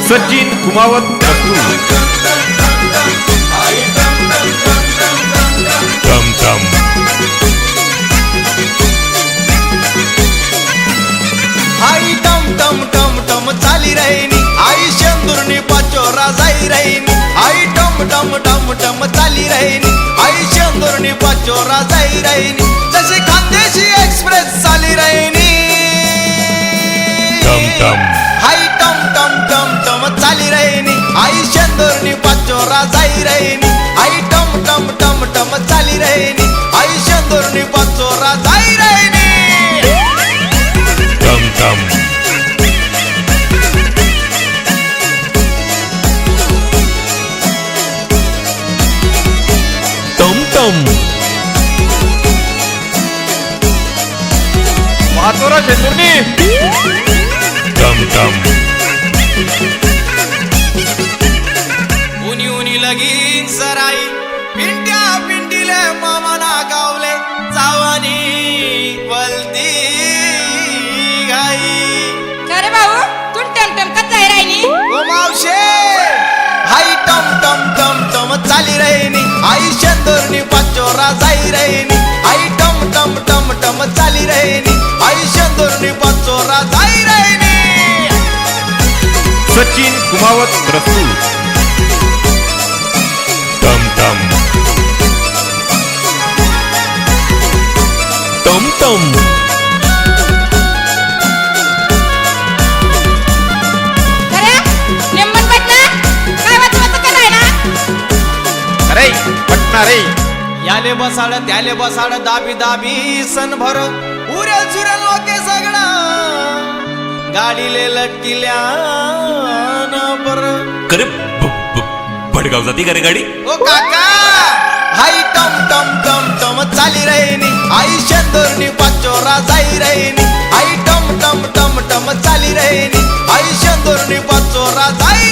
सचिन कुमावत टम टम आई टम टम टम टम चाली रहीनी आई शेंदुरनी पाचोरा जाई रहीनी आई टम टम टम टम चाली रहीनी आई शेंदुरनी पाचोरा जाई रहीनी जशी खानदेशी एक्सप्रेस चाली रहीनी टम टम आई टम टम टम टम चाली रहीनी आई शेंदुरनी पाचोरा जाई रहीनी आई टम टम टम टम चाली रहीनी आई शेंदुरनी पाचोरा जाई रहीनी टम टम टम टम महातोरा शेंदुर्नी टम टम उनी उनी लगीन सराई पिंट्या पिंटीले मामाना गावले चावानी वलती गाई अरे भाऊ तू टमटम का जाय राहिनी ओ मावशे हाई टम टम टम टम चाली रहीनी आई शेंदुरनी पाचोरा जाई रहीनी आई टम टम टम टम चाली रहीनी आई शेंदुरनी पाचोरा जाई रहीनी सचिन कुमावत प्रस्तुत टम टम टम टम अरे नेमन पटना काय वाचवत कराय ना अरे पटना रे याले बसाड त्याले बसाड दाबी दाबी सन भर उरे झुरे लोके सगळा गाडीले लटकिल्या ना बर करे भडगाव जाती का रे गाडी ओ काका हाई टम टम टम टम चाली रहीनी आई शेंदुरनी पाचोरा जाई रहीनी आई टम टम टम टम चाली रहीनी आई शेंदुरनी पाचोरा जाई